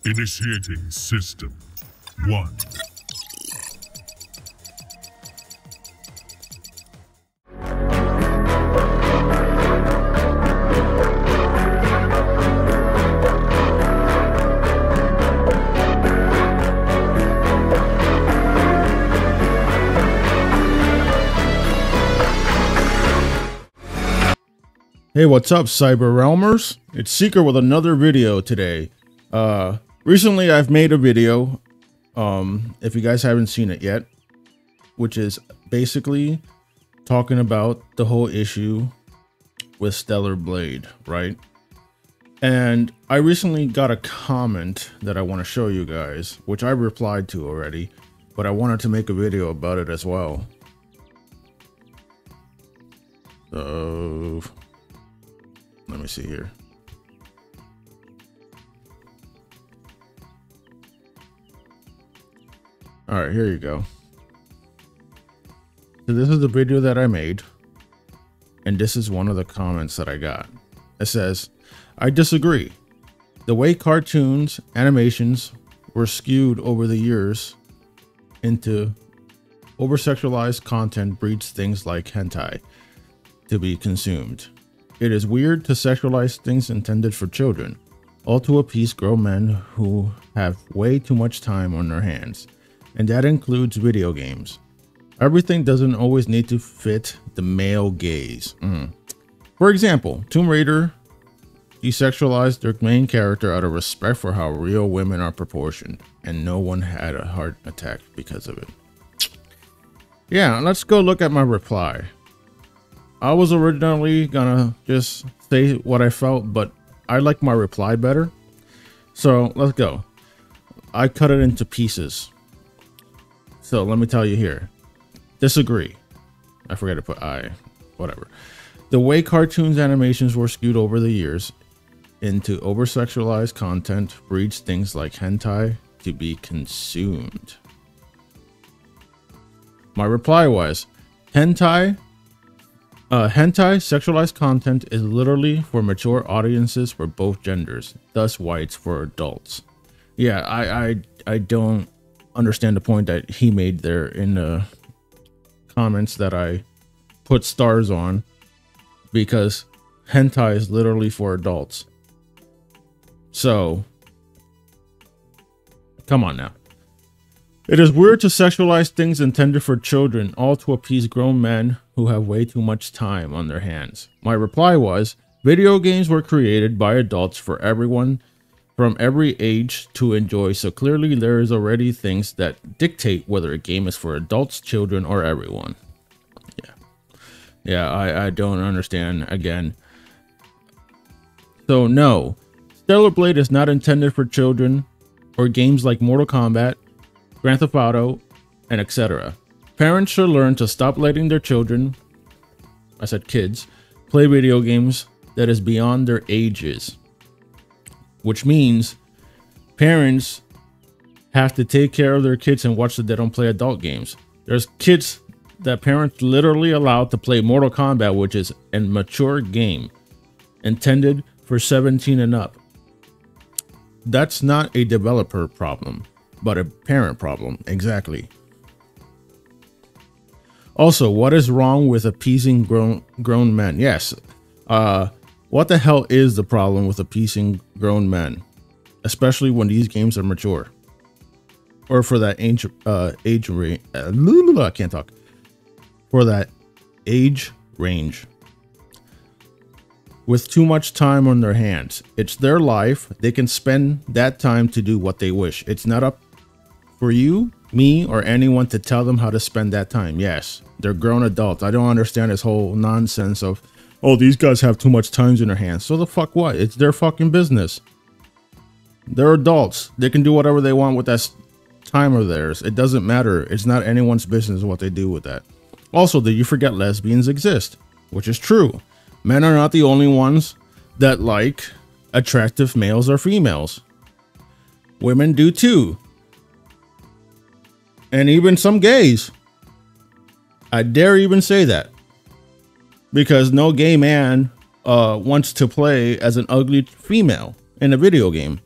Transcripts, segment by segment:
Initiating system 1. Hey, what's up, Cyber Realmers? It's Seeker with another video today. Recently I've made a video, if you guys haven't seen it yet, which is basically talking about the whole issue with Stellar Blade, right? And I recently got a comment that I want to show you guys, which I replied to already, but I wanted to make a video about it as well. So let me see here. All right, here you go. So this is the video that I made, and this is one of the comments that I got. It says, I disagree. The way cartoons, animations were skewed over the years into over-sexualized content breeds things like hentai to be consumed. It is weird to sexualize things intended for children, all to appease grown men who have way too much time on their hands, and that includes video games. Everything doesn't always need to fit the male gaze. For example, Tomb Raider desexualized their main character out of respect for how real women are proportioned, and no one had a heart attack because of it. Yeah, let's go look at my reply. I was originally gonna just say what I felt, but I like my reply better. So let's go. I cut it into pieces. So let me tell you here. Disagree. I forgot to put whatever. The way cartoons animations were skewed over the years into over-sexualized content breeds things like hentai to be consumed. My reply was, hentai sexualized content is literally for mature audiences for both genders, thus why it's for adults. Yeah, I don't understand the point that he made there in the comments that I put stars on, because hentai is literally for adults. So, come on now. It is weird to sexualize things intended for children, all to appease grown men who have way too much time on their hands. My reply was, video games were created by adults for everyone from every age to enjoy, so clearly there is already things that dictate whether a game is for adults, children, or everyone. Yeah, I don't understand again. So no, Stellar Blade is not intended for children or games like Mortal Kombat, Grand Theft Auto, and etc. Parents should learn to stop letting their children, I said kids, play video games that is beyond their ages. Which means parents have to take care of their kids and watch that they don't play adult games. There's kids that parents literally allowed to play Mortal Kombat, which is a mature game intended for 17 and up. That's not a developer problem, but a parent problem. Exactly. Also, what is wrong with appeasing grown men? Yes. What the hell is the problem with appeasing grown men, especially when these games are mature, or for that age range? I can't talk. For that age range, with too much time on their hands. It's their life. They can spend that time to do what they wish. It's not up for you, me, or anyone to tell them how to spend that time. Yes, they're grown adults. I don't understand this whole nonsense of, oh, these guys have too much time in their hands. So the fuck what? It's their fucking business. They're adults. They can do whatever they want with that time of theirs. It doesn't matter. It's not anyone's business what they do with that. Also, did you forget lesbians exist? Which is true. Men are not the only ones that like attractive males or females. Women do too. And even some gays. I dare even say that. Because no gay man wants to play as an ugly female. in a video game.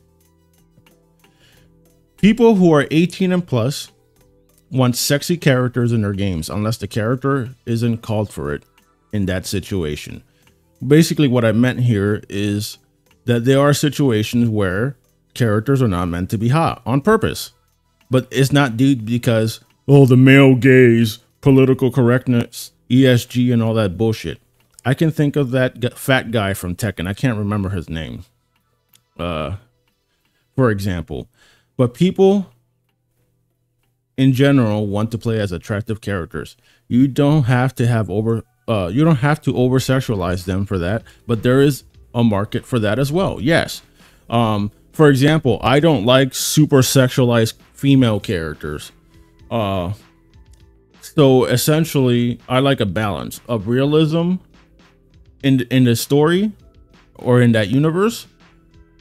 People who are 18 and plus want sexy characters in their games unless the character isn't called for it in that situation. Basically, what I meant here is that there are situations where characters are not meant to be hot on purpose. But it's not due because, oh, the male gaze, political correctness, ESG, and all that bullshit. I can think of that fat guy from Tekken. I can't remember his name, for example. But people in general want to play as attractive characters. You don't have to have over-sexualize them for that, but there is a market for that as well. Yes. For example, I don't like super sexualized female characters. So essentially, I like a balance of realism in the story or in that universe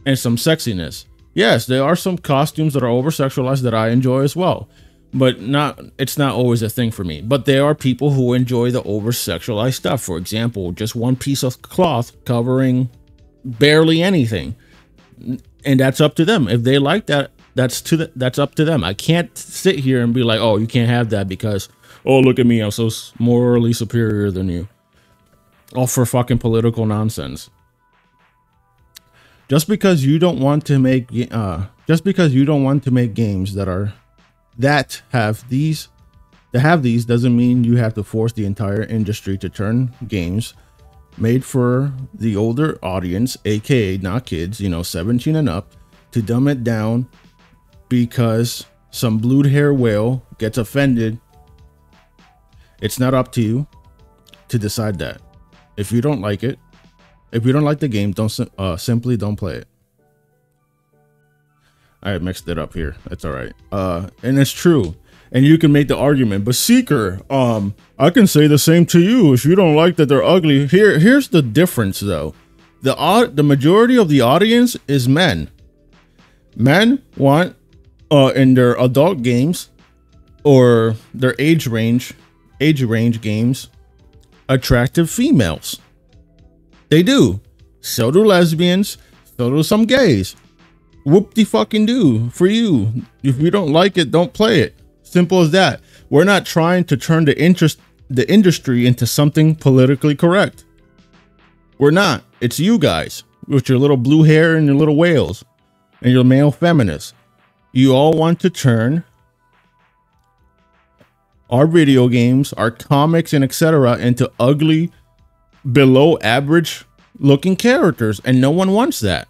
and some sexiness. Yes, there are some costumes that are over-sexualized that I enjoy as well, but it's not always a thing for me. But there are people who enjoy the over-sexualized stuff. For example, just one piece of cloth covering barely anything. And that's up to them. If they like that, that's up to them. I can't sit here and be like, oh, you can't have that because, oh, look at me, I'm so morally superior than you. All for fucking political nonsense. Just because you don't want to make games that have these doesn't mean you have to force the entire industry to turn games made for the older audience, aka not kids, 17 and up, to dumb it down because some blue hair whale gets offended. It's not up to you to decide that. If you don't like it, if you don't like the game, simply don't play it. I mixed it up here. That's all right. And it's true. And you can make the argument, but Seeker, I can say the same to you. If you don't like that they're ugly, here's the difference though. The majority of the audience is men. Men want, in their adult games or their age range games, attractive females. They do. So do lesbians. So do some gays. Whoop-de-fucking-do for you. If you don't like it, don't play it. Simple as that. We're not trying to turn the industry into something politically correct. We're not. It's you guys with your little blue hair and your little whales and your male feminists. You all want to turn our video games, our comics, and etc. into ugly, below average looking characters, and no one wants that.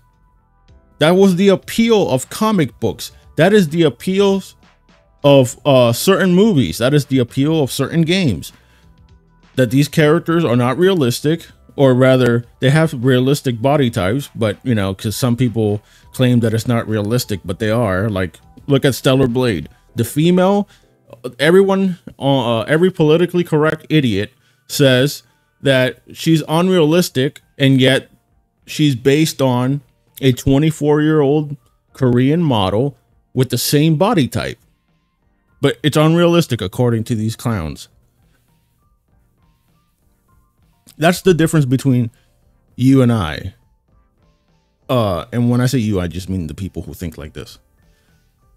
That was the appeal of comic books. That is the appeals of certain movies. That is the appeal of certain games. That these characters are not realistic, or rather, they have realistic body types, but because some people claim that it's not realistic, but they are. Like, look at Stellar Blade. The female, everyone, every politically correct idiot says that she's unrealistic, and yet she's based on a 24-year-old Korean model with the same body type. But it's unrealistic according to these clowns. That's the difference between you and I. And when I say you, I just mean the people who think like this.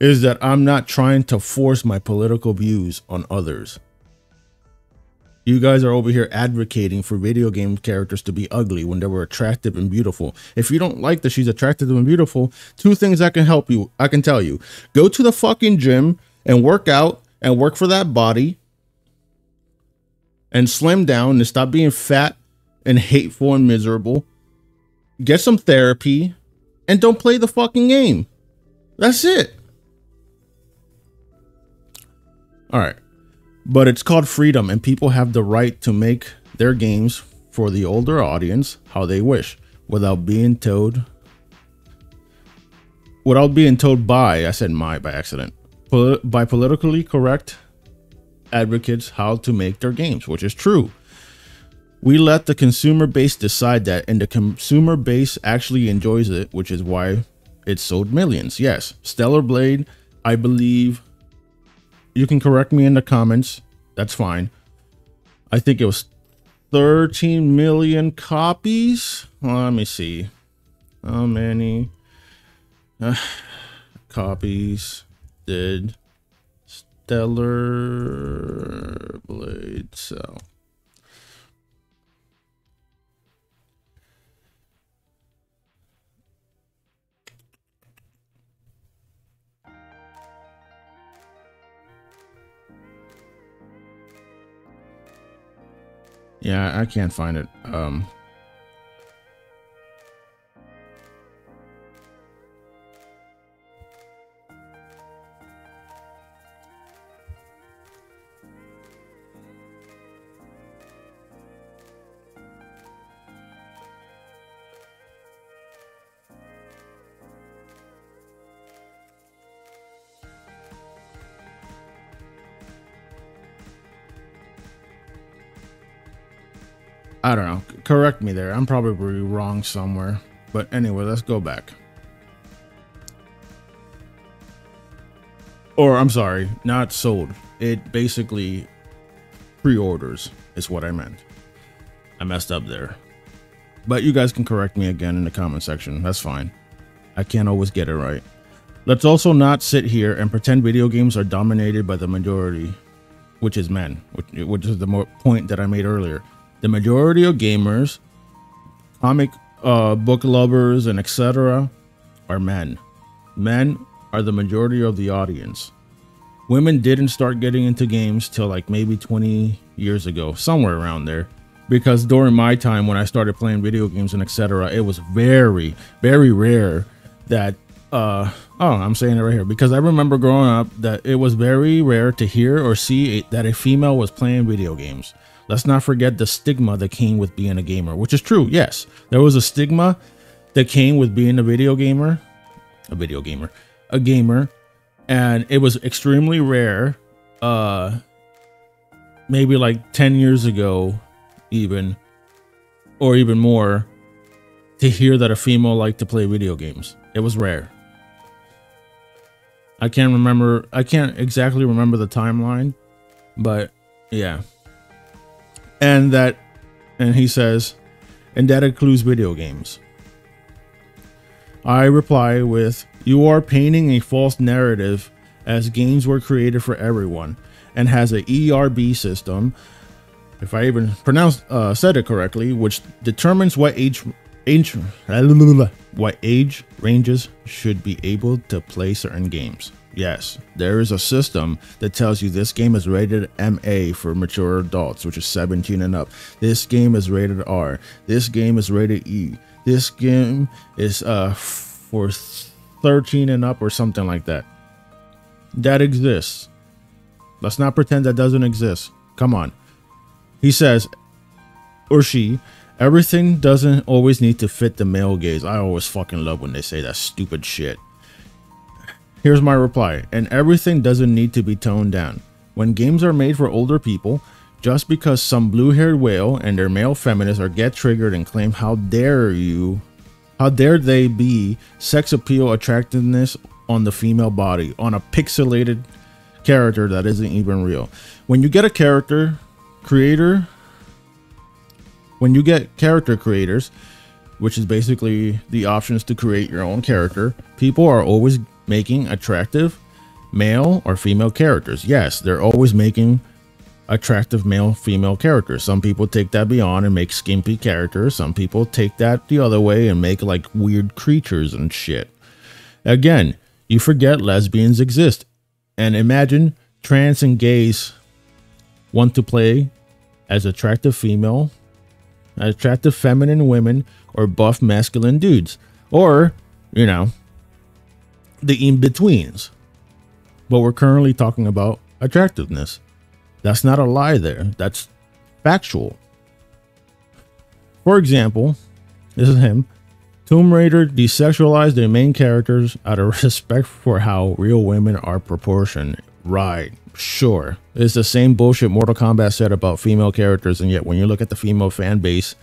Is that I'm not trying to force my political views on others. You guys are over here advocating for video game characters to be ugly when they were attractive and beautiful. If you don't like that she's attractive and beautiful, two things I can help you. I can tell you. Go to the fucking gym and work out and work for that body. And slim down and stop being fat and hateful and miserable. Get some therapy and don't play the fucking game. That's it. All right. But it's called freedom, and people have the right to make their games for the older audience how they wish without being told by, I said my by accident, by politically correct advocates how to make their games, which is true. We let the consumer base decide that, and the consumer base actually enjoys it, which is why it sold millions. Yes, Stellar Blade, I believe. You can correct me in the comments. That's fine. I think it was 13 million copies. Well, let me see. How many? Copies did Stellar Blade sell? Yeah, I can't find it. I don't know. Correct me there. I'm probably wrong somewhere. But anyway, let's go back. Or I'm sorry, not sold. It basically pre-orders is what I meant. I messed up there. But you guys can correct me again in the comment section. That's fine. I can't always get it right. Let's also not sit here and pretend video games are dominated by the majority, which is men, which is the point that I made earlier. The majority of gamers, comic book lovers, and etc. are men. Men are the majority of the audience. Women didn't start getting into games till like maybe 20 years ago, somewhere around there. Because during my time when I started playing video games and etc., it was very, very rare that, I'm saying it right here. Because I remember growing up that it was very rare to hear or see that a female was playing video games. Let's not forget the stigma that came with being a gamer, which is true. Yes, there was a stigma that came with being a gamer, and it was extremely rare. Maybe like 10 years ago, even, or even more, to hear that a female liked to play video games. It was rare. I can't exactly remember the timeline, but yeah. And he says, and that includes video games. I reply with, you are painting a false narrative, as games were created for everyone and has a ERB system, if I even said it correctly, which determines what age ranges should be able to play certain games. Yes, there is a system that tells you this game is rated MA for mature adults, which is 17 and up. This game is rated R. This game is rated E. This game is for 13 and up or something like that. That exists. Let's not pretend that doesn't exist. Come on. He says, or she, everything doesn't always need to fit the male gaze. I always fucking love when they say that stupid shit. Here's my reply. And everything doesn't need to be toned down. When games are made for older people, just because some blue-haired whale and their male feminists get triggered and claim, how dare they be sex appeal attractiveness on the female body, on a pixelated character that isn't even real. When you get character creators, which is basically the options to create your own character, people are always making attractive male or female characters. Yes, they're always making attractive male female characters. Some people take that beyond and make skimpy characters. Some people take that the other way and make like weird creatures and shit. Again, you forget lesbians exist. And imagine trans and gays want to play as attractive female, attractive feminine women, or buff masculine dudes, or, you know, the in-betweens. But we're currently talking about attractiveness. That's not a lie there. That's factual. For example, this is him. Tomb Raider desexualized their main characters out of respect for how real women are proportioned. Right, sure. It's the same bullshit Mortal Kombat said about female characters, and yet when you look at the female fan base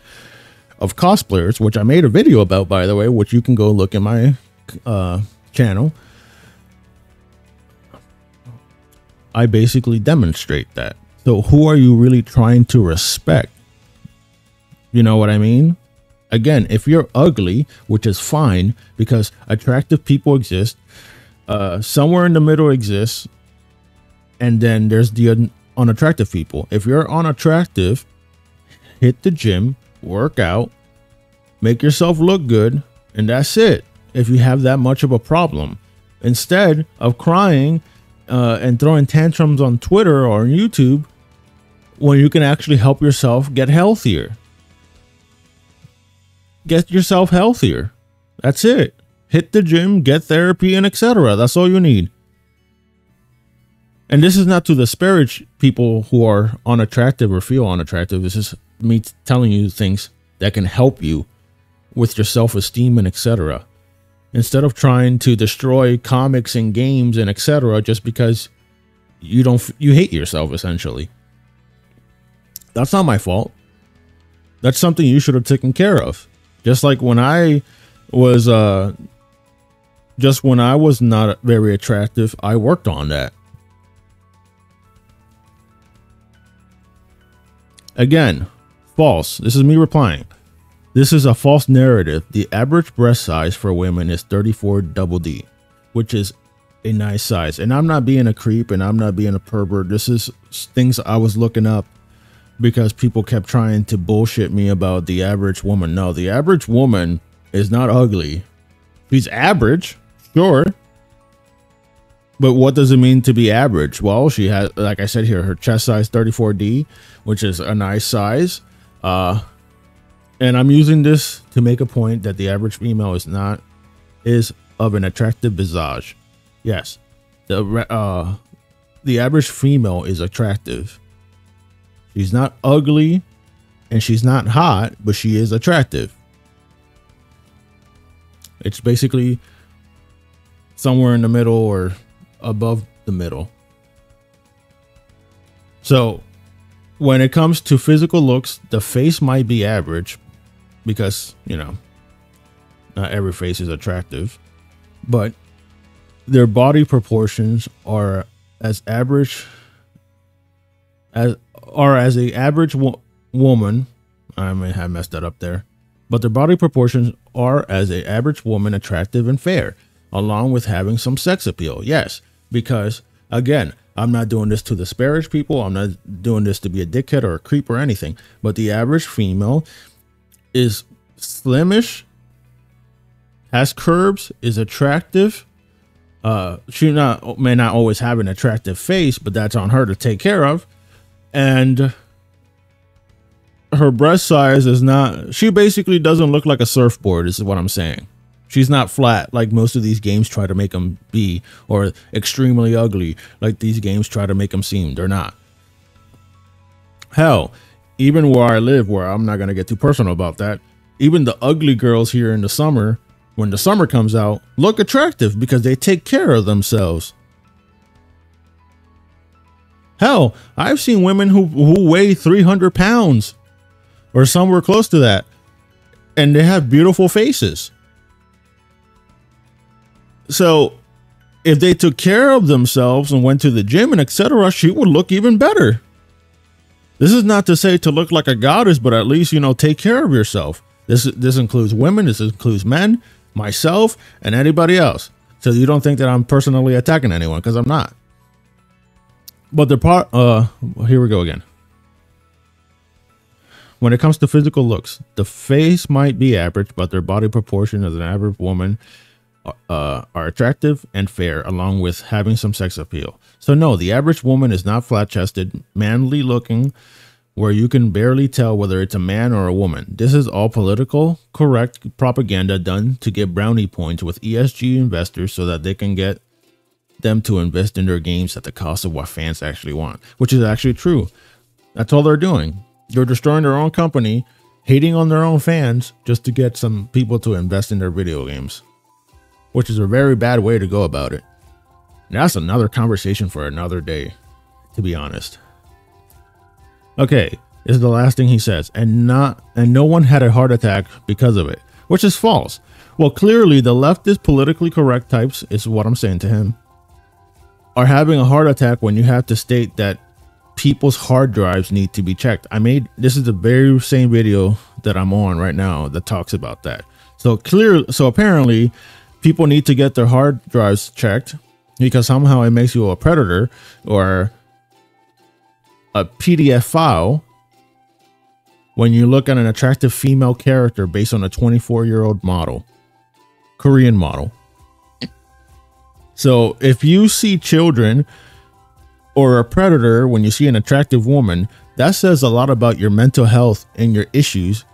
of cosplayers, which I made a video about, by the way, which you can go look in my channel, I basically demonstrate that. So who are you really trying to respect? You know what I mean? Again, if you're ugly, which is fine because attractive people exist, somewhere in the middle exists, and then there's the unattractive people. If you're unattractive, hit the gym, work out, make yourself look good, and that's it. If you have that much of a problem, instead of crying and throwing tantrums on Twitter or on YouTube, when you can actually help yourself get healthier. Get yourself healthier. That's it. Hit the gym, get therapy, and etc. That's all you need. And this is not to disparage people who are unattractive or feel unattractive. This is me telling you things that can help you with your self-esteem and etc. Instead of trying to destroy comics and games and etc. just because you hate yourself, essentially. That's not my fault. That's something you should have taken care of. Just like when I was not very attractive, I worked on that. Again, false. This is me replying. This is a false narrative. The average breast size for women is 34DD, which is a nice size. And I'm not being a creep and I'm not being a pervert. This is things I was looking up because people kept trying to bullshit me about the average woman. No, the average woman is not ugly. She's average, sure. But what does it mean to be average? Well, she has, like I said here, her chest size 34D, which is a nice size. And I'm using this to make a point that the average female is of an attractive visage. Yes, the average female is attractive. She's not ugly and she's not hot, but she is attractive. It's basically somewhere in the middle or above the middle. So when it comes to physical looks, the face might be average because, you know, not every face is attractive, but their body proportions are as average as a average woman. I may have messed that up there, but their body proportions are as an average woman, attractive and fair, along with having some sex appeal. Yes, because again, I'm not doing this to disparage people. I'm not doing this to be a dickhead or a creep or anything, but the average female is slimish, has curves, is attractive. She may not always have an attractive face, but that's on her to take care of. And her breast size is not, she basically doesn't look like a surfboard, is what I'm saying. She's not flat like most of these games try to make them be, or extremely ugly like these games try to make them seem. They're not. Hell, even where I live, where I'm not going to get too personal about that, even the ugly girls here in the summer, when the summer comes out, look attractive because they take care of themselves. Hell, I've seen women who weigh 300 pounds or somewhere close to that, and they have beautiful faces. So if they took care of themselves and went to the gym and etc., she would look even better. This is not to say to look like a goddess, but at least, you know, take care of yourself. This includes women, this includes men, myself, and anybody else. So you don't think that I'm personally attacking anyone, because I'm not. But the part, here we go again. When it comes to physical looks, the face might be average, but their body proportion as an average woman are attractive and fair, along with having some sex appeal. So no, the average woman is not flat-chested, manly looking, where you can barely tell whether it's a man or a woman. This is all political correct propaganda done to get brownie points with ESG investors so that they can get them to invest in their games at the cost of what fans actually want, which is actually true. That's all they're doing. They're destroying their own company, hating on their own fans just to get some people to invest in their video games, which is a very bad way to go about it. And that's another conversation for another day, to be honest. Okay, this is the last thing he says, and no one had a heart attack because of it, which is false. Well, clearly the leftist politically correct types, is what I'm saying to him, are having a heart attack when you have to state that people's hard drives need to be checked. This is the very same video that I'm on right now that talks about that. So apparently people need to get their hard drives checked because somehow it makes you a predator or a PDF file when you look at an attractive female character based on a 24-year-old model, Korean model. So if you see children or a predator when you see an attractive woman, that says a lot about your mental health and your issues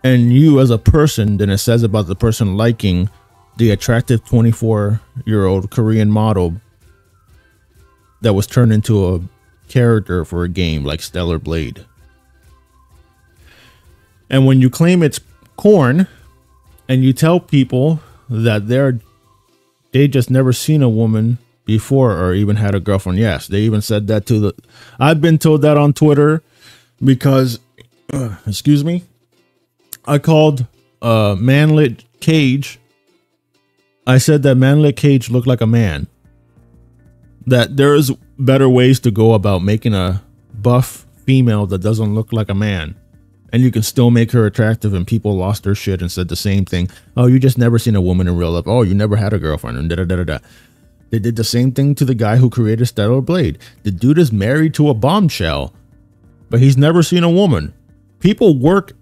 and you as a person than it says about the person liking the attractive 24-year-old Korean model that was turned into a character for a game like Stellar Blade. And when you claim it's corn and you tell people that they just never seen a woman before or even had a girlfriend. Yes, they even said that to I've been told that on Twitter because, excuse me, I called Manlit Cage. I said that Manlit Cage looked like a man. That there's better ways to go about making a buff female that doesn't look like a man. And you can still make her attractive, and people lost their shit and said the same thing. Oh, you just never seen a woman in real life. Oh, you never had a girlfriend, and da-da-da-da-da. They did the same thing to the guy who created Stellar Blade. The dude is married to a bombshell, but he's never seen a woman. People work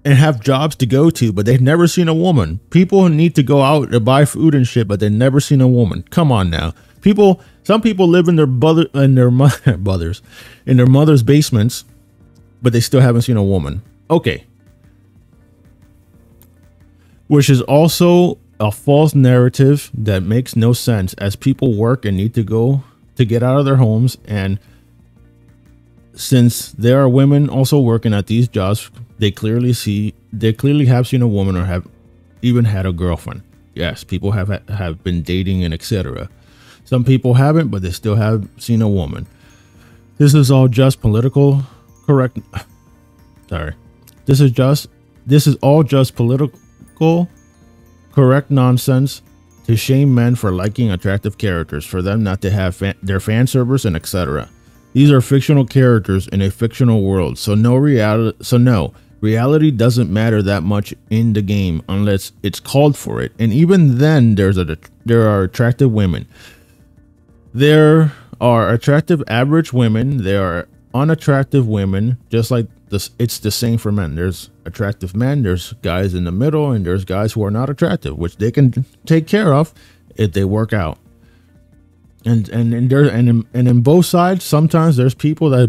and have jobs to go to, but they've never seen a woman. People need to go out to buy food and shit, but they've never seen a woman. Come on now. Some people live in their mother's basements, but they still haven't seen a woman. Okay. Which is also a false narrative that makes no sense as people work and need to go to get out of their homes. And since there are women also working at these jobs, they clearly have seen a woman or have even had a girlfriend. Yes, people have been dating and etc. Some people haven't, but they still have seen a woman. This is all just political correct. Sorry. This is all just political correct nonsense to shame men for liking attractive characters, for them not to have their fan servers and etc. These are fictional characters in a fictional world, so no, reality doesn't matter that much in the game unless it's called for it. And even then, there are attractive women. There are attractive average women. There are unattractive women, just like this. It's the same for men. There's attractive men, there's guys in the middle, and there's guys who are not attractive, which they can take care of if they work out. And in both sides, sometimes there's people that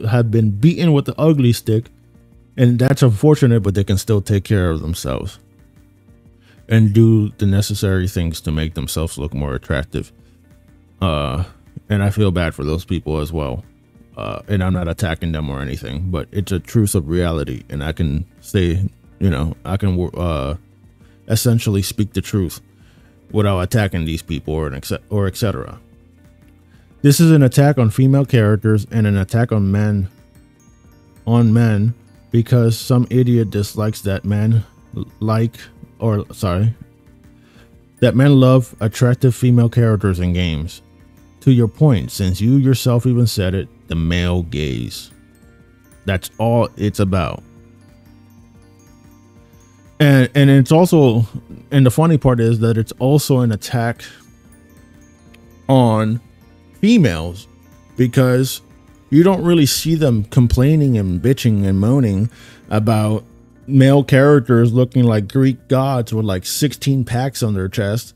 have been beaten with the ugly stick, and that's unfortunate, but they can still take care of themselves and do the necessary things to make themselves look more attractive. And I feel bad for those people as well. And I'm not attacking them or anything, but it's a truth of reality. And I can say, I can essentially speak the truth without attacking these people or etc. This is an attack on female characters and an attack on men because some idiot dislikes that men love attractive female characters in games. To your point, since you yourself even said it, the male gaze. That's all it's about. And it's also, and the funny part is that it's also an attack on females, because you don't really see them complaining and bitching and moaning about male characters looking like Greek gods with like 16 packs on their chest.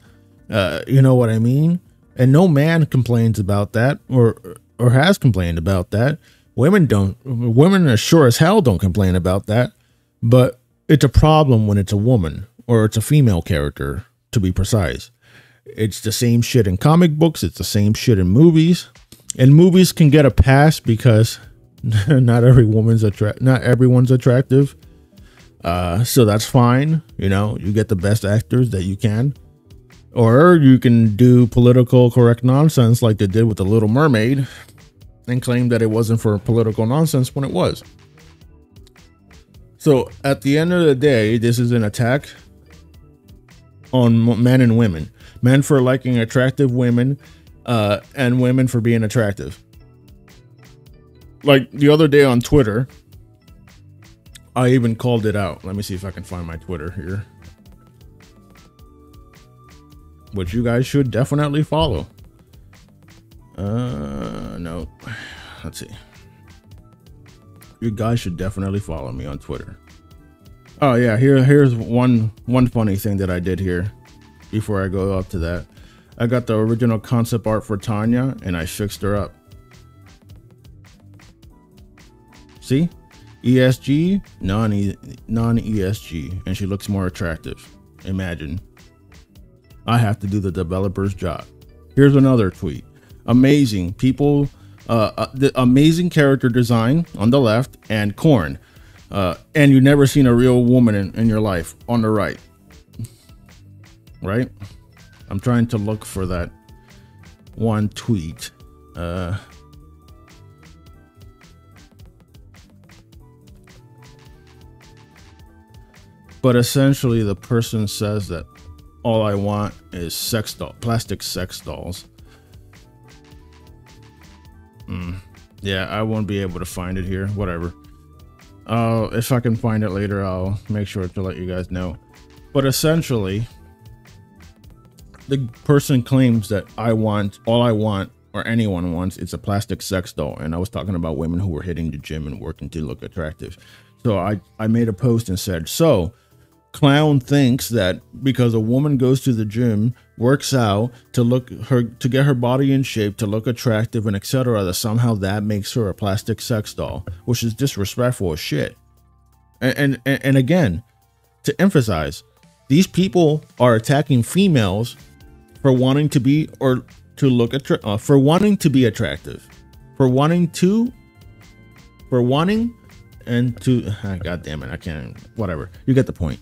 You know what I mean? And no man complains about that or has complained about that. Women as sure as hell don't complain about that, but it's a problem when it's a woman or it's a female character, to be precise. It's the same shit in comic books. It's the same shit in movies, and movies can get a pass because not everyone's attractive. So that's fine. You get the best actors that you can. Or you can do political correct nonsense like they did with The Little Mermaid and claim that it wasn't for political nonsense when it was. So at the end of the day, this is an attack on men and women. Men for liking attractive women and women for being attractive. like the other day on Twitter, I even called it out. Let me see if I can find my Twitter here, which you guys should definitely follow. No, let's see. You guys should definitely follow me on Twitter. Oh yeah, here's one funny thing that I did here before I go up to that. I got the original concept art for Tanya and I fixed her up. See? ESG, non-ESG, and she looks more attractive. Imagine. I have to do the developer's job. Here's another tweet. Amazing people, the amazing character design on the left, and corn. And you've never seen a real woman in your life on the right. Right? I'm trying to look for that one tweet. But essentially the person says that all I want is plastic sex dolls. Yeah, I won't be able to find it here. Whatever. If I can find it later, I'll make sure to let you guys know. But essentially, the person claims that all I want, or anyone wants, it's a plastic sex doll. And I was talking about women who were hitting the gym and working to look attractive. So I made a post and said, so clown thinks that because a woman goes to the gym, works out to get her body in shape, to look attractive and etc., that somehow that makes her a plastic sex doll, which is disrespectful as shit. And again, to emphasize, these people are attacking females for wanting to be for wanting to be attractive, god damn it, I can't, whatever, you get the point.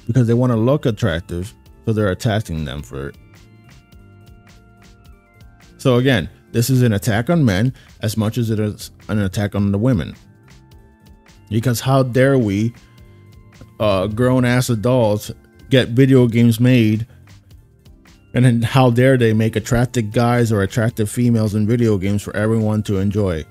Because they want to look attractive, so they're attacking them for it. So again, this is an attack on men as much as it is an attack on the women. Because how dare we, grown-ass adults, get video games made, and then how dare they make attractive guys or attractive females in video games for everyone to enjoy.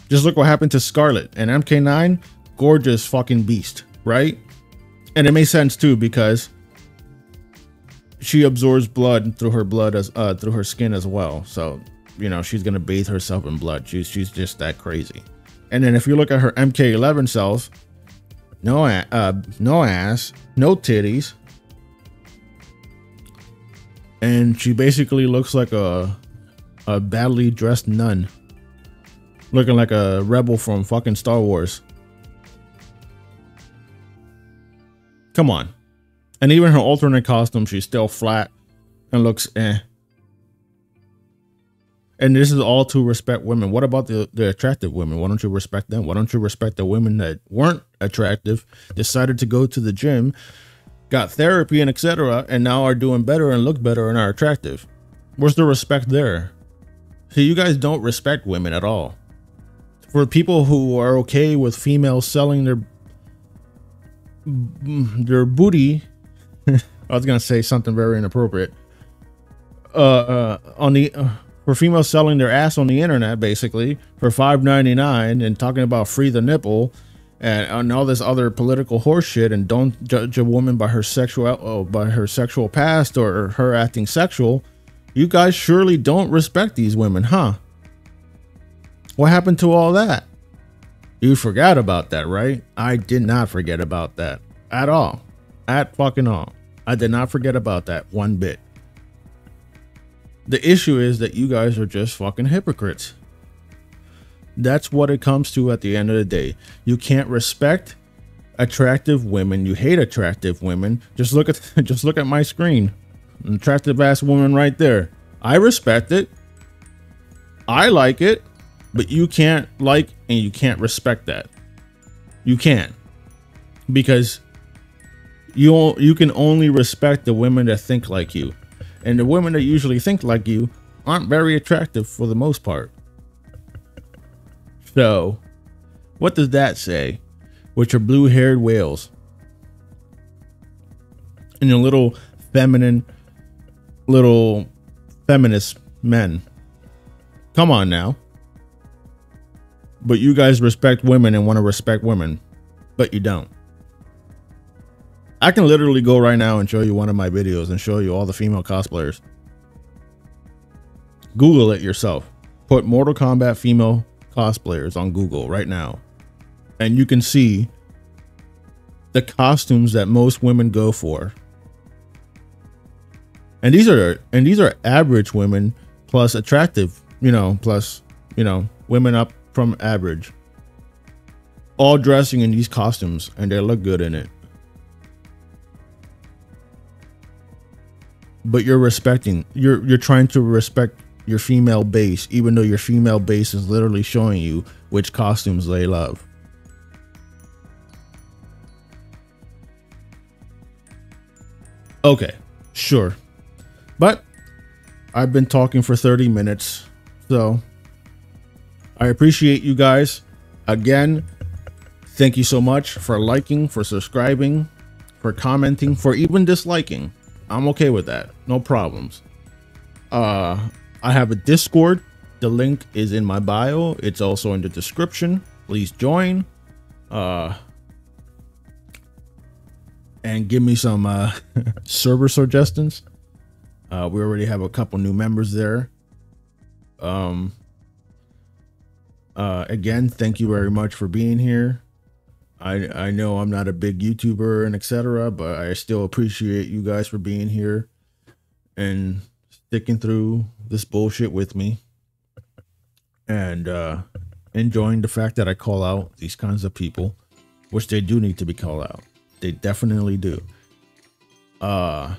Just look what happened to Scarlet and MK9. Gorgeous fucking beast, right? And it makes sense too, because she absorbs blood through her skin as well. So, you know, she's gonna bathe herself in blood. She's just that crazy. And then if you look at her MK11 self, no ass, no titties, and she basically looks like a badly dressed nun, looking like a rebel from fucking Star Wars. Come on. And even her alternate costume, she's still flat and looks eh. And this is all to respect women. What about the attractive women? Why don't you respect them? Why don't you respect the women that weren't attractive, decided to go to the gym, got therapy and etc., and now are doing better and look better and are attractive? Where's the respect there? See, you guys don't respect women at all. For people who are okay with females selling their booty, I was gonna say something very inappropriate. For females selling their ass on the internet, basically for $5.99, and talking about free the nipple and all this other political horse shit, and don't judge a woman by her sexual past or her acting sexual. You guys surely don't respect these women, huh? What happened to all that? You forgot about that, right? I did not forget about that at all. At fucking all. I did not forget about that one bit. The issue is that you guys are just fucking hypocrites. That's what it comes to at the end of the day. You can't respect attractive women. You hate attractive women. Just look at my screen. An attractive ass woman right there. I respect it. I like it. But you can't like and you can't respect that. You can't, because you can only respect the women that think like you, and the women that usually think like you aren't very attractive for the most part. So, what does that say? With your blue-haired whales and your little feminist men Come on now. But you guys respect women and want to respect women, but you don't. I can literally go right now and show you one of my videos and show you all the female cosplayers. Google it yourself. Put Mortal Kombat female cosplayers on Google right now. And you can see the costumes that most women go for. And these are average women plus attractive, plus, women up from average. All dressing in these costumes and they look good in it. But you're trying to respect your female base, even though your female base is literally showing you which costumes they love. Okay, sure. But I've been talking for 30 minutes, so I appreciate you guys. Again, thank you so much for liking, for subscribing, for commenting, for even disliking. I'm okay with that. No problems. I have a Discord. The link is in my bio. It's also in the description. Please join. And give me some server suggestions. We already have a couple new members there. Again, thank you very much for being here. I know I'm not a big YouTuber and etc., but I still appreciate you guys for being here and sticking through this bullshit with me and enjoying the fact that I call out these kinds of people, which they do need to be called out. They definitely do. What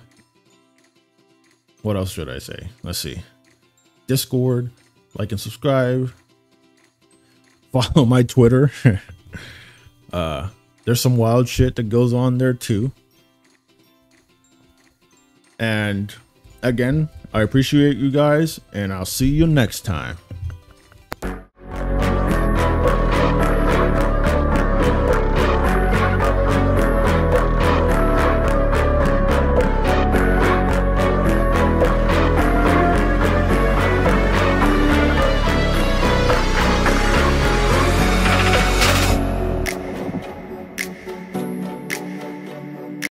else should I say? Let's see. Discord, like and subscribe. Follow my Twitter. There's some wild shit that goes on there too. And again, I appreciate you guys, and I'll see you next time.